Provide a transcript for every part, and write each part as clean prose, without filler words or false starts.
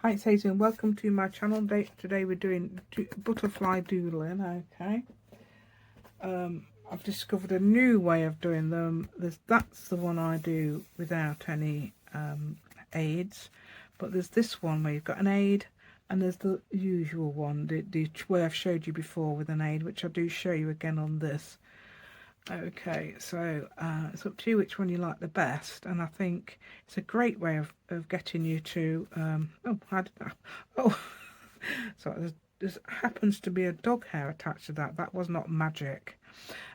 Hi, it's Hazel and welcome to my channel. Today we're doing butterfly doodling. Okay. I've discovered a new way of doing them. That's the one I do without any aids, but there's this one where you've got an aid, and there's the usual one, the way I've showed you before with an aid, which I do show you again on this. Okay, so it's up to you which one you like the best, and I think it's a great way of getting you to sorry, there's happens to be a dog hair attached to that. That was not magic.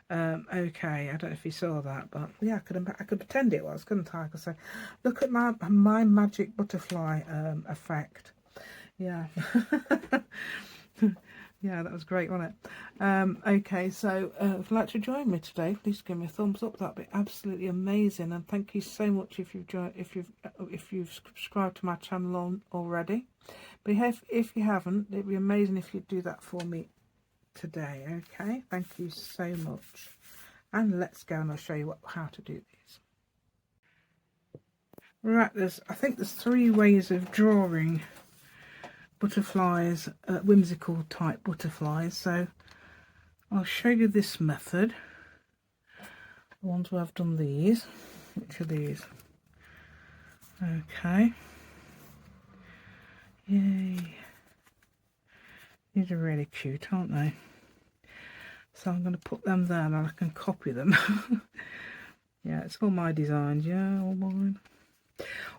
Okay, I don't know if you saw that, but yeah, I could pretend it was, couldn't I? I could say, look at my magic butterfly effect. Yeah. Yeah, that was great, wasn't it? Okay, so if you'd like to join me today, please give me a thumbs up. That'd be absolutely amazing, and thank you so much if you've subscribed to my channel already. But if you haven't, it'd be amazing if you'd do that for me today. Okay, thank you so much, and let's go and I'll show you how to do these. Right, I think there's 3 ways of drawing butterflies, whimsical type butterflies. So I'll show you this method. The ones where I've done these. Which are these? Okay. Yay. These are really cute, aren't they? So I'm going to put them there and I can copy them. Yeah, it's all my designs. Yeah, all mine.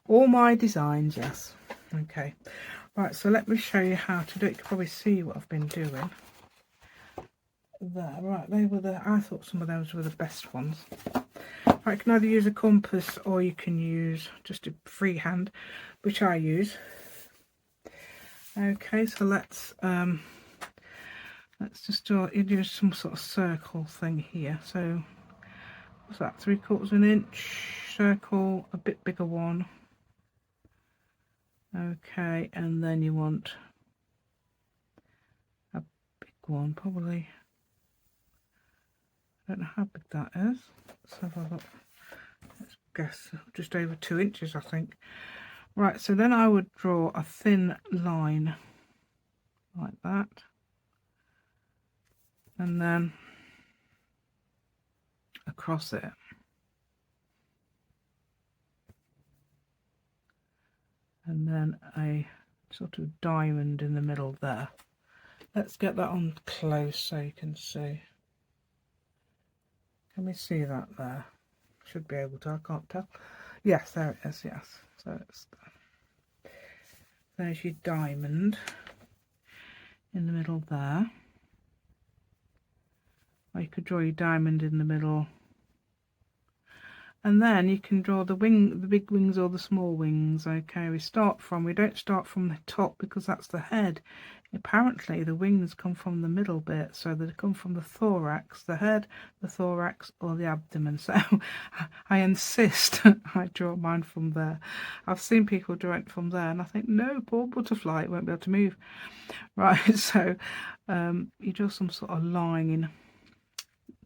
All my designs, yes. Okay. Right, so let me show you how to do it. You can probably see what I've been doing. There, right, I thought some of those were the best ones. Right, you can either use a compass or you can use just a freehand, which I use. Okay, so let's just do some sort of circle thing here. So what's that, 3/4 of an inch circle, a bit bigger one. Okay, and then you want a big one, probably, I don't know how big that is. Let's have a look. Let's guess just over 2 inches, I think. Right, so then I would draw a thin line like that, and then across it. And then a sort of diamond in the middle there. Let's get that on close so you can see. Can we see that there? Should be able to, I can't tell. Yes, there it is, yes. So there's your diamond in the middle there. Or you could draw your diamond in the middle. And then you can draw the big wings or the small wings. Okay, we don't start from the top because that's the head. Apparently the wings come from the middle bit, so they come from the thorax, the head, the thorax, or the abdomen. So I insist I draw mine from there. I've seen people draw it from there, and I think, no, poor butterfly, it won't be able to move. Right, so you draw some sort of line.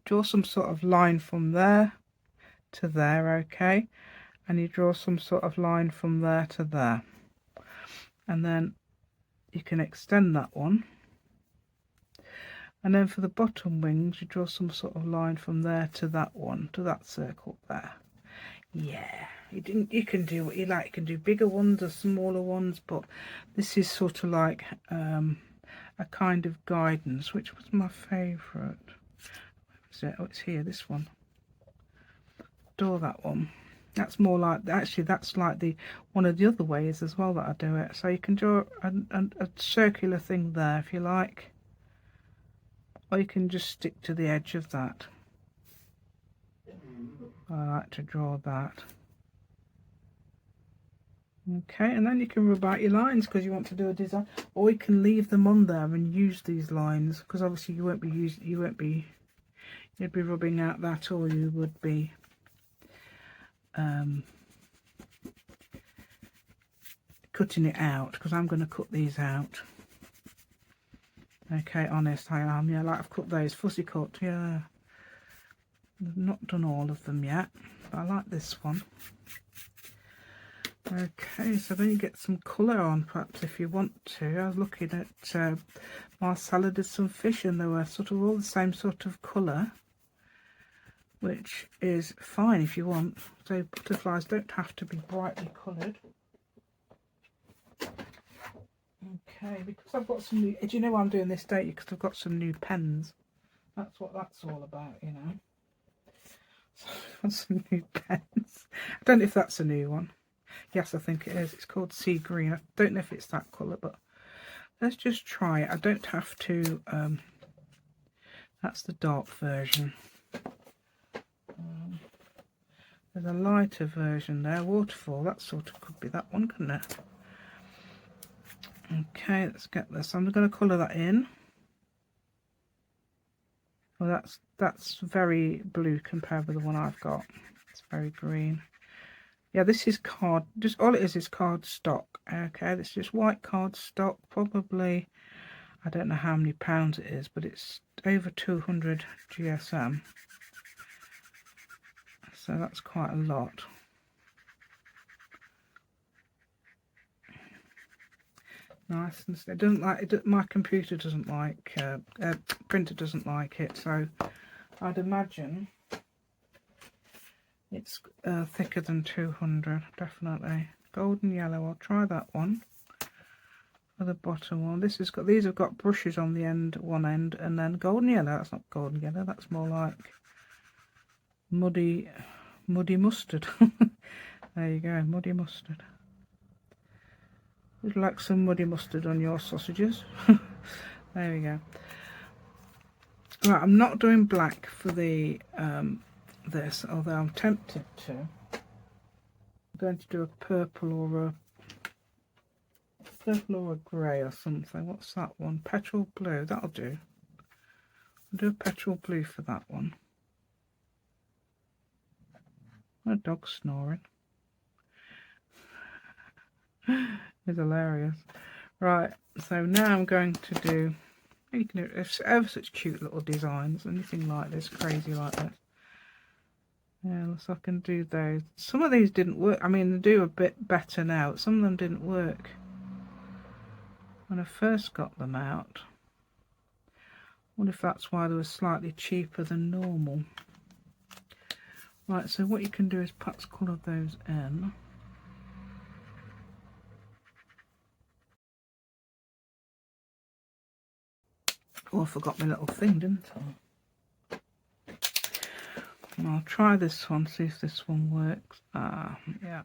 Draw some sort of line from there to there, okay, and you draw some sort of line from there to there, and then you can extend that one, and then for the bottom wings you draw some sort of line from there to that one, to that circle there. Yeah, you can do what you like. You can do bigger ones or smaller ones, but this is sort of like a kind of guidance. Which was my favourite? Oh, it's here, this one. Draw that one. That's more like, actually that's like one of the other ways as well that I do it. So you can draw a circular thing there if you like, or you can just stick to the edge of that. I like to draw that. Okay, and then you can rub out your lines because you want to do a design, or you can leave them on there and use these lines, because obviously you'd be rubbing out that, or you would be cutting it out, because I'm going to cut these out. Okay, honest I am. Yeah, like I've cut those, fussy cut. Yeah, I've not done all of them yet, but I like this one. Okay, so then you get some colour on, perhaps, if you want to. I was looking at Marcella did some fish and they were sort of all the same sort of colour, which is fine if you want. So butterflies don't have to be brightly coloured. Okay, because I've got some new... Do you know why I'm doing this, don't you? Because I've got some new pens. That's what that's all about, you know. So I've got some new pens. I don't know if that's a new one. Yes, I think it is. It's called Sea Green. I don't know if it's that colour, but let's just try it. I don't have to... that's the dark version. There's a lighter version there. Waterfall. That sort of could be that one, couldn't it? Okay, let's get this. I'm going to colour that in. Well, that's very blue compared with the one I've got. It's very green. Yeah, this is card. Just all it is card stock. Okay, this is just white card stock. Probably, I don't know how many pounds it is, but it's over 200 GSM. So that's quite a lot. Nice, and it doesn't like it. My computer doesn't like printer doesn't like it, so I'd imagine it's thicker than 200, definitely. Golden yellow. I'll try that one. For the bottom one, this has got, these have got brushes on the end, one end, and then golden yellow. That's not golden yellow. That's more like muddy mustard. There you go, muddy mustard. Would you like some muddy mustard on your sausages? There we go. Right, I'm not doing black for the this, although I'm tempted to. I'm going to do a purple or a grey or something. What's that one? Petrol blue. That'll do. I'll do a petrol blue for that one. My dog's snoring. It's hilarious. Right, so now I'm going to do, you can do ever such cute little designs, anything like this, crazy like this. Yeah, so I can do those. Some of these didn't work. I mean, they do a bit better now. Some of them didn't work when I first got them out. I wonder if that's why they were slightly cheaper than normal. Right, so what you can do is perhaps colour those in. Oh, I forgot my little thing, didn't I? And I'll try this one, see if this one works. Yeah.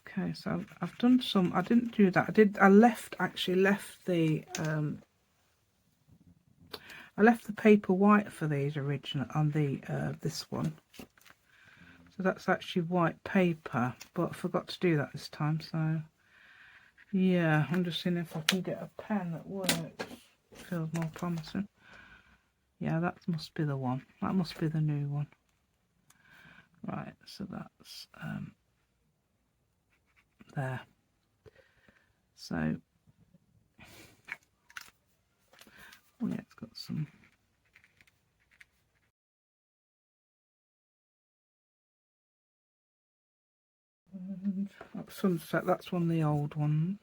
Okay, so I've done some. I didn't do that. I actually left the I left the paper white for these original on the this one. So that's actually white paper, but I forgot to do that this time. So yeah, I'm just seeing if I can get a pen that works. Feels more promising. Yeah, that must be the one. That must be the new one. Right, so that's there. So oh yeah, it's got some. And sunset, that's one of the old ones.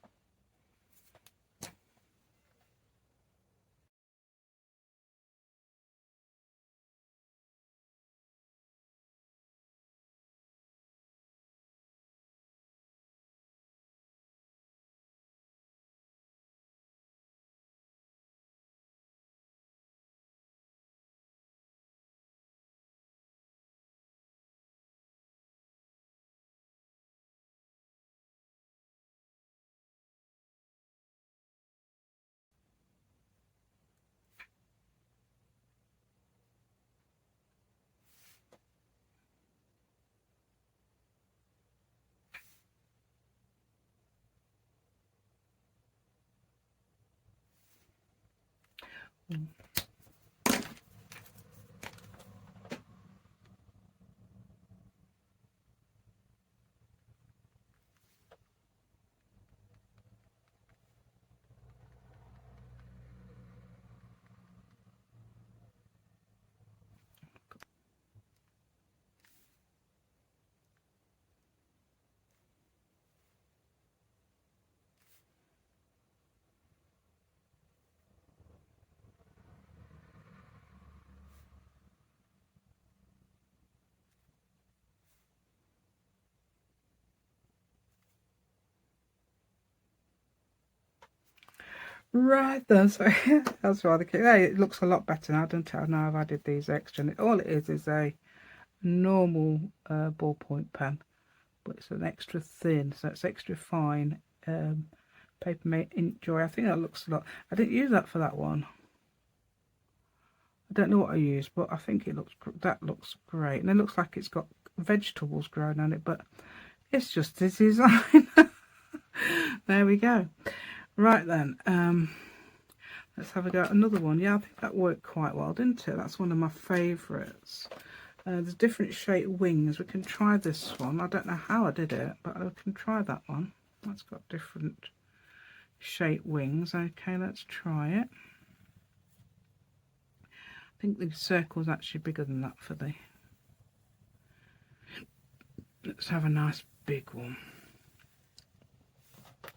Right then, so that's rather cute. Hey, it looks a lot better now, doesn't it? I know I've added these extra. And all it is a normal ballpoint pen, but it's an extra thin, so it's extra fine Papermate Ink Joy. I think that looks a lot. I didn't use that for that one. I don't know what I used, but I think it looks, that looks great. And it looks like it's got vegetables growing on it, but it's just the design. There we go. Right then, let's have a go at another one. Yeah, I think that worked quite well, didn't it? That's one of my favourites. There's different shaped wings. We can try this one. I don't know how I did it, but I can try that one. That's got different shaped wings. Okay, let's try it. I think the circle's actually bigger than that for the... Let's have a nice big one.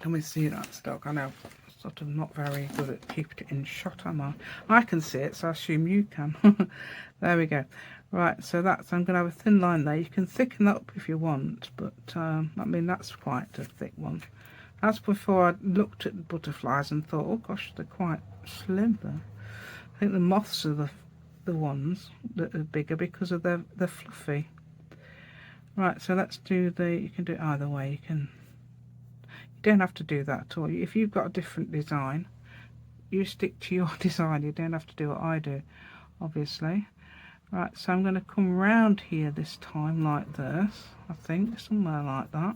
Can we see that stock? I know, sort of not very good at keeping it in shot, am I? I can see it, so I assume you can. There we go. Right, so that's, I'm going to have a thin line there. You can thicken that up if you want, but I mean, that's quite a thick one. That's before I looked at the butterflies and thought, oh gosh, they're quite slim there. I think the moths are the ones that are bigger because of they're fluffy. Right, so let's do the, you can do it either way. You don't have to do that at all. If you've got a different design, you stick to your design. You don't have to do what I do, obviously. Right, so I'm going to come round here this time like this, I think, somewhere like that.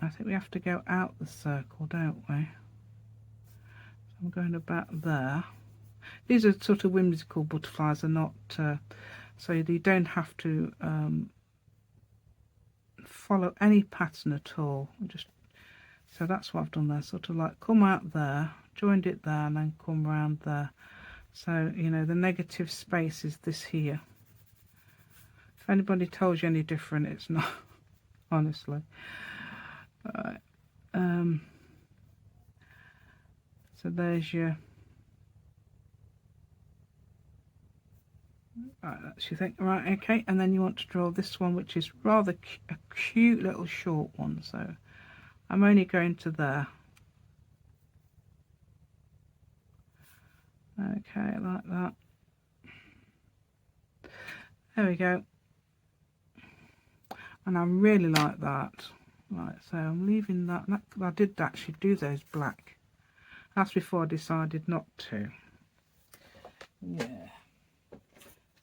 I think we have to go out the circle, don't we? So I'm going about there. These are sort of whimsical butterflies, they're not, so you don't have to follow any pattern at all. So that's what I've done there, sort of like come out there, joined it there, and then come round there. So, you know, the negative space is this here. If anybody tells you any different, it's not, honestly. Right. So there's your... Right, that's your thing. Right, okay, and then you want to draw this one, which is rather a cute little short one. So I'm only going to there. Okay, like that. There we go. And I really like that. Right, so I'm leaving that. I did actually do those black. That's before I decided not to. Yeah.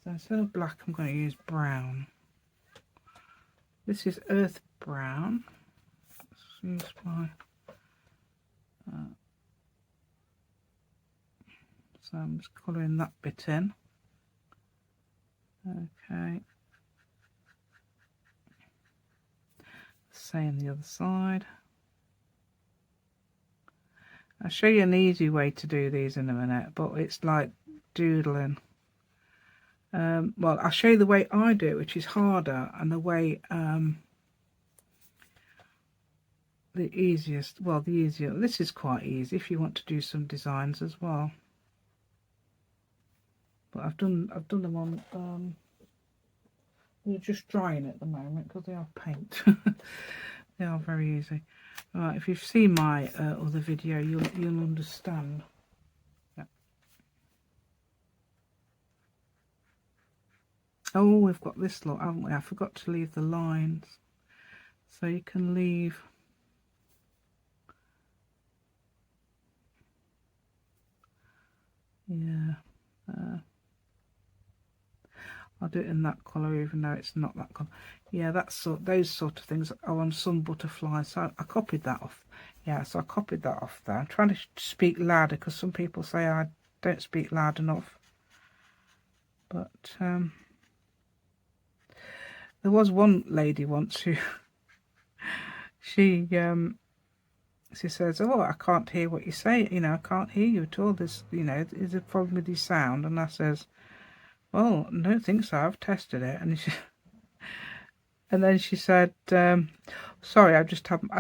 So instead of black, I'm going to use brown. This is earth brown. Let's use my... so I'm just colouring that bit in. Okay. Same the other side. I'll show you an easy way to do these in a minute, but it's like doodling. Well, I'll show you the way I do it, which is harder, and the way the easiest. Well, the easier. This is quite easy if you want to do some designs as well. But I've done them on. They're just drying at the moment because they are paint. They are very easy. Right, if you've seen my other video, you'll understand. Yeah. Oh, we've got this lot, haven't we? I forgot to leave the lines, so you can leave. Yeah. I'll do it in that colour, even though it's not that colour. Yeah, those sort of things are on some butterflies. So I copied that off. Yeah, so I copied that off there. I'm trying to speak louder because some people say I don't speak loud enough. But there was one lady once who she says, "Oh, I can't hear what you say. You know, I can't hear you at all. There's, you know, is a problem with your sound." And I says, "Well, I don't think so. I've tested it." And then she said, "Sorry, I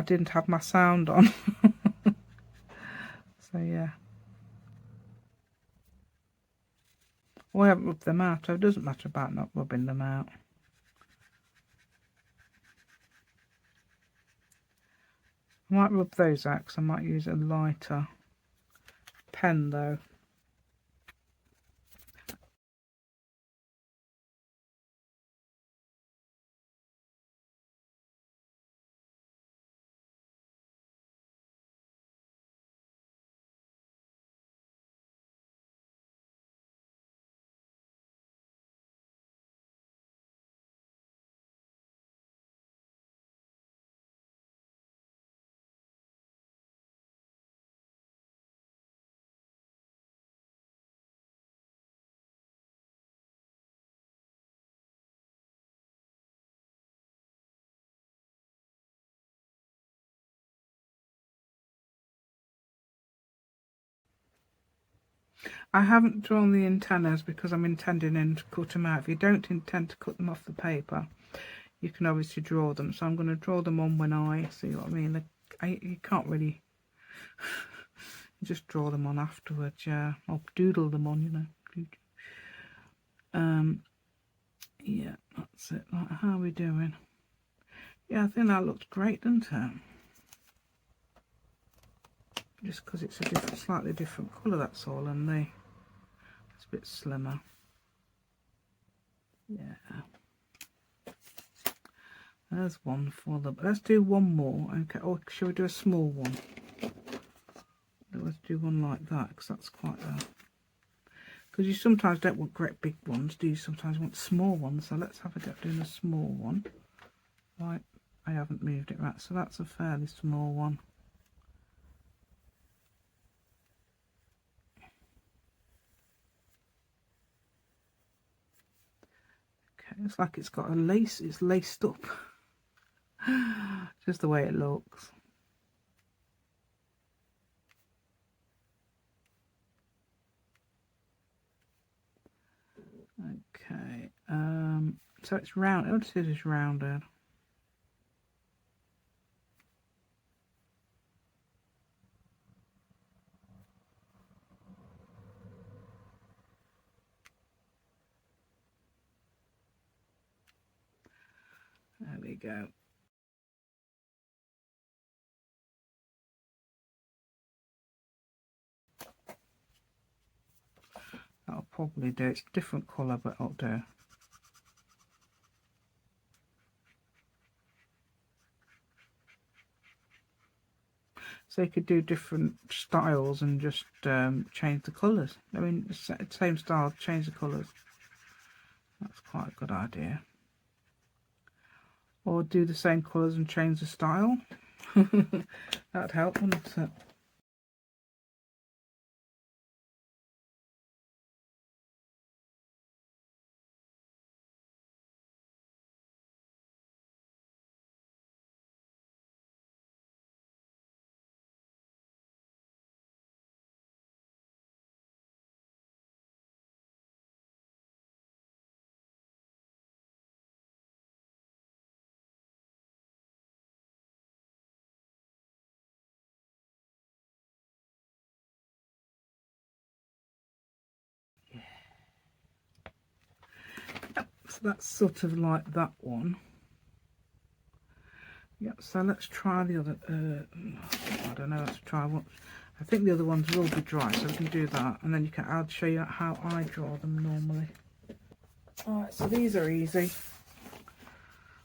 didn't have my sound on." So yeah. Well, I haven't rubbed them out, so it doesn't matter about not rubbing them out. I might rub those out because I might use a lighter pen though. I haven't drawn the antennas because I'm intending to cut them out. If you don't intend to cut them off the paper, you can obviously draw them. So I'm going to draw them on when I see what I mean. You can't really just draw them on afterwards. Yeah, I'll doodle them on, you know. Yeah, that's it. Like, how are we doing? Yeah, I think that looks great, doesn't it? Just because it's a slightly different colour, that's all, and it's a bit slimmer. Yeah. There's one for them. Let's do one more. Okay. Or shall we do a small one? Let's do one like that because that's quite a. Because you sometimes don't want great big ones, do you? Sometimes want small ones. So let's have a go at doing a small one. Right. I haven't moved it right, so that's a fairly small one. Okay. It's like it's got a lace. It's laced up. Just the way it looks. Okay, so it's round. What it is rounded. There we go. That'll probably do. It's a different colour, but it'll do. So you could do different styles and just change the colours. I mean, same style, change the colours. That's quite a good idea. Or do the same colours and change the style. That'd help, wouldn't it? So that's sort of like that one. Yep, so let's try the other, I don't know, let's try one. I think the other ones will be dry, so we can do that, and then I'll show you how I draw them normally. Alright, so these are easy.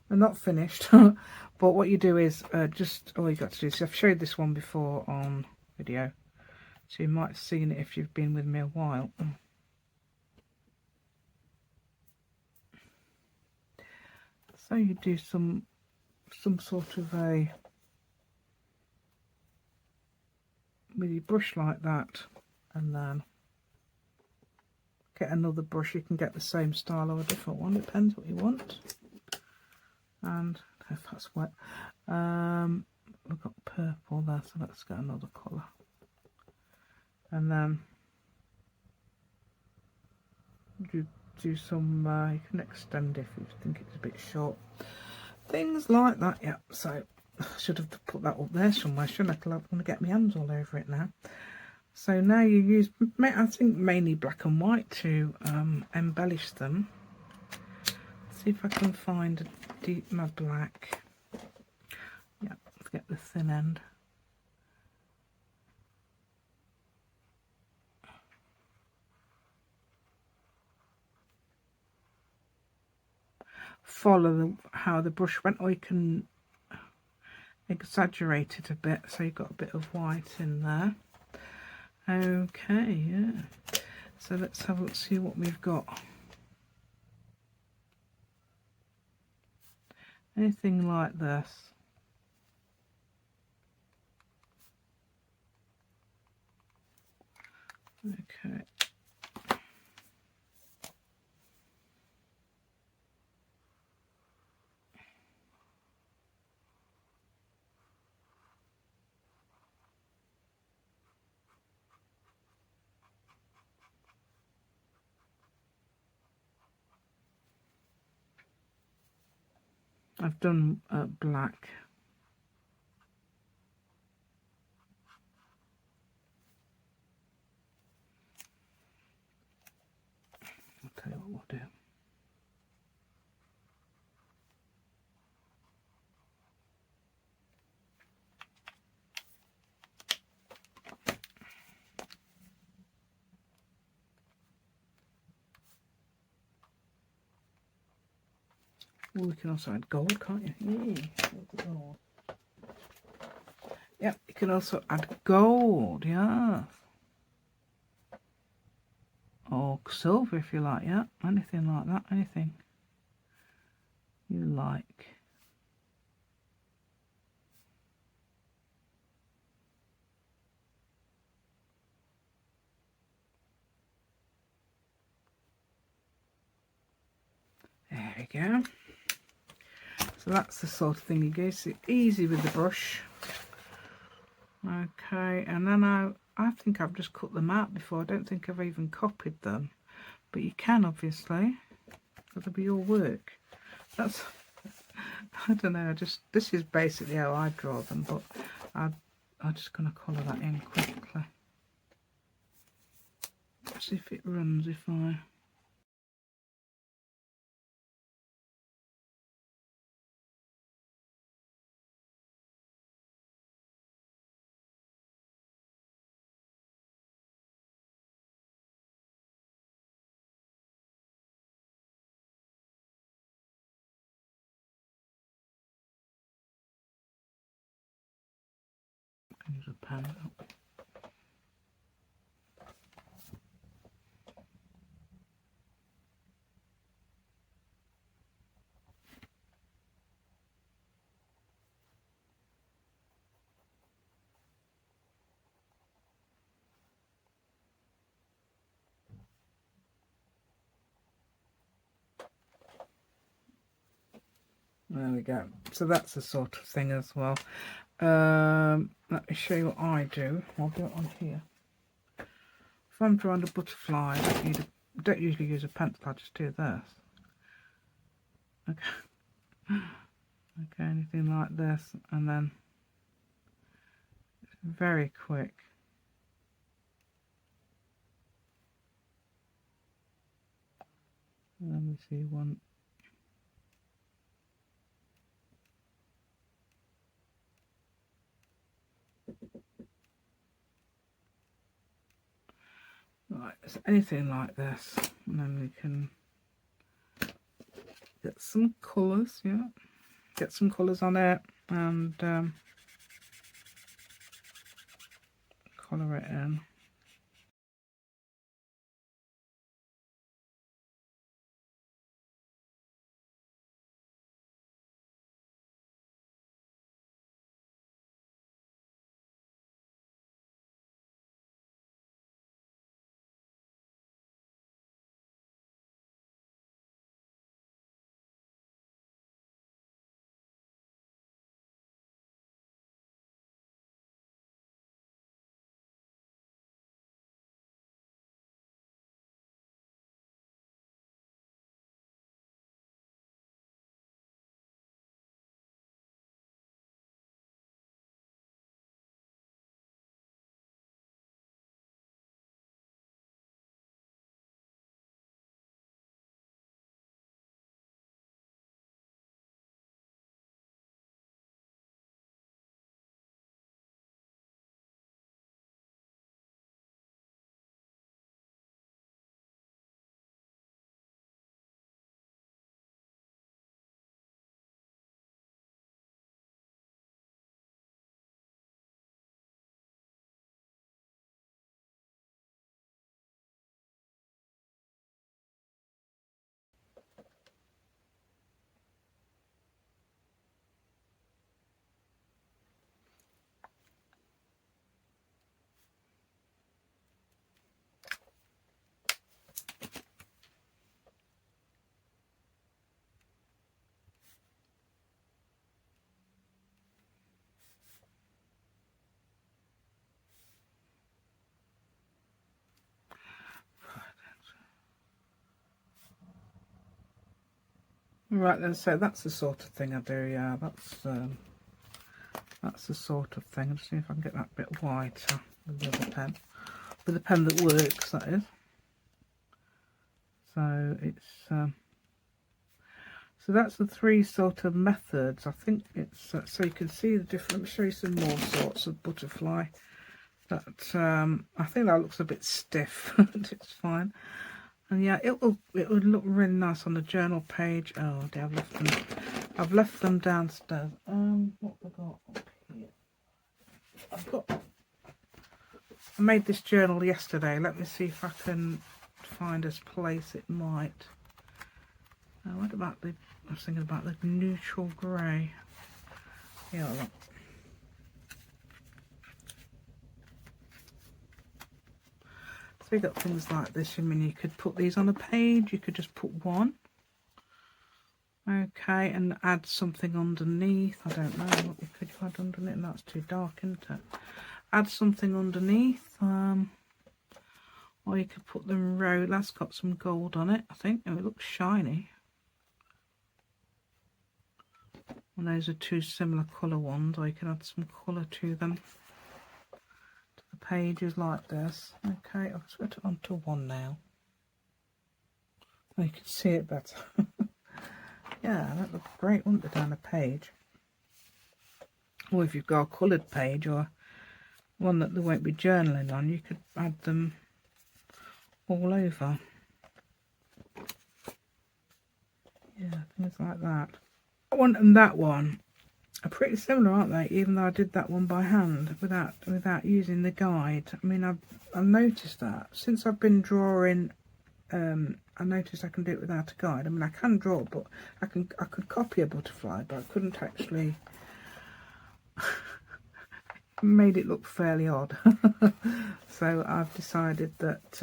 They're not finished, but what you do is just, all you got to do is, I've showed this one before on video, so you might have seen it if you've been with me a while. So you do some sort of a, with your brush like that, and then get another brush. You can get the same style or a different one, depends what you want. And if that's wet, we've got purple there, so let's get another colour. And then do some, you can extend if you think it's a bit short. Things like that, yeah. So I should have put that up there somewhere, shouldn't I? Because I'm going to get my hands all over it now. So now you use, I think, mainly black and white to embellish them. See if I can find my black. Yeah, let's get the thin end. follow how the brush went, or you can exaggerate it a bit so you've got a bit of white in there. Okay, yeah. So let's have a look, see what we've got. Anything like this. Okay. I've done black. I'll tell you what we'll do. Oh, we can also add gold, can't you? Yeah, gold. Yep, you can also add gold, yeah. Or silver if you like, yeah. Anything like that, anything you like. There we go. So that's the sort of thing you go. So easy with the brush. Okay, and then I think I've just cut them out before. I don't think I've even copied them. But you can, obviously. That'll be your work. That's, I don't know, this is basically how I draw them, but I'm just going to colour that in quickly. See if it runs if I... Use a pen. There we go. So that's the sort of thing as well. Let me show you what I do. I'll do it on here. If I'm drawing a butterfly, I don't usually use a pencil, I just do this. Okay. Okay, anything like this, and then it's very quick. Let me see one. Right, so anything like this, and then we can get some colours, yeah, get some colours on it, and colour it in. Right then, so that's the sort of thing I do, yeah, that's the sort of thing. I'll just see if I can get that bit whiter with the other pen. With a pen that works, that is. So it's so that's the three sort of methods. I think it's so you can see the different. Let me show you some more sorts of butterfly. That I think that looks a bit stiff. It's fine. And yeah, it would look really nice on the journal page. Oh dear, I've left them downstairs. What have I got up here? I made this journal yesterday. Let me see if I can find a place it might. What about I was thinking about the neutral grey. Yeah, look. So you got things like this. I mean, you could put these on a page. You could just put one. Okay, and add something underneath. I don't know what you could add underneath. That's too dark, isn't it? Add something underneath. Or you could put them row. That's got some gold on it, I think. Oh, it looks shiny. And those are two similar colour ones. Or you can add some colour to them. To the pages like this. Okay, I'll just put it onto one now. Oh, you can see it better. Yeah, that looks great, wouldn't it, down a page? Or if you've got a coloured page or one that there won't be journaling on, you could add them all over. Yeah, things like that. That one and that one are pretty similar, aren't they? Even though I did that one by hand without using the guide. I mean, I've noticed that since I've been drawing. I noticed I can do it without a guide. I mean, I can draw, but I could copy a butterfly, but I couldn't actually. Made it look fairly odd. So I've decided that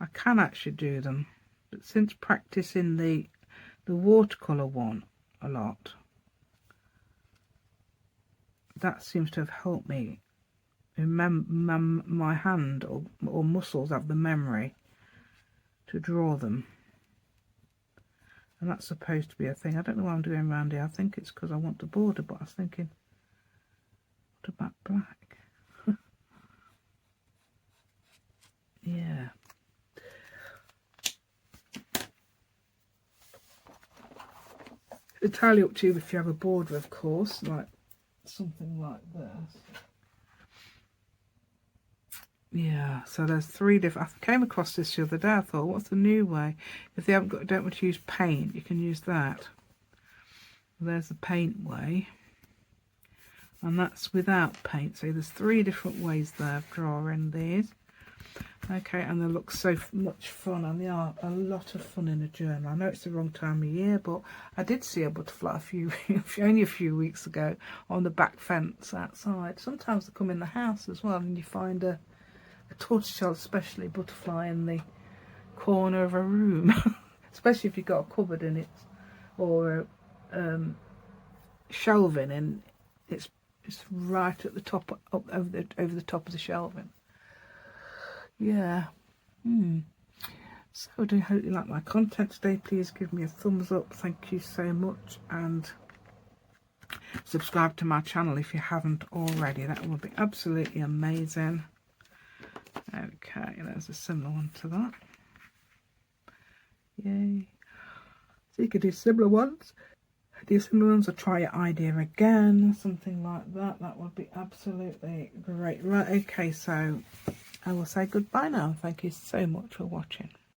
I can actually do them, but since practicing the watercolour one a lot, that seems to have helped me remember. My hand or muscles have the memory to draw them, and that's supposed to be a thing. I don't know what I'm doing around here. I think it's because I want the border, but I was thinking, what about black? Yeah. It's entirely up to you if you have a border, of course, like something like this. Yeah, so there's three different. I came across this the other day. I thought, what's the new way? If they don't want to use paint, you can use that. There's the paint way, and that's without paint. So there's three different ways there of drawing these. Okay, and they look so much fun, and they are a lot of fun in a journal. I know it's the wrong time of year, but I did see a butterfly only a few weeks ago on the back fence outside. Sometimes they come in the house as well, and you find a tortoiseshell, especially butterfly, in the corner of a room, especially if you've got a cupboard in it or shelving, and it's right at the top, up over the top of the shelving. Yeah. So I do hope you like my content today. Please give me a thumbs up. Thank you so much, and subscribe to my channel if you haven't already. That would be absolutely amazing. Okay, there's a similar one to that. Yay. So you could do similar ones. Do similar ones, or try your idea again, something like that. That would be absolutely great. Right, okay, so I will say goodbye now. Thank you so much for watching.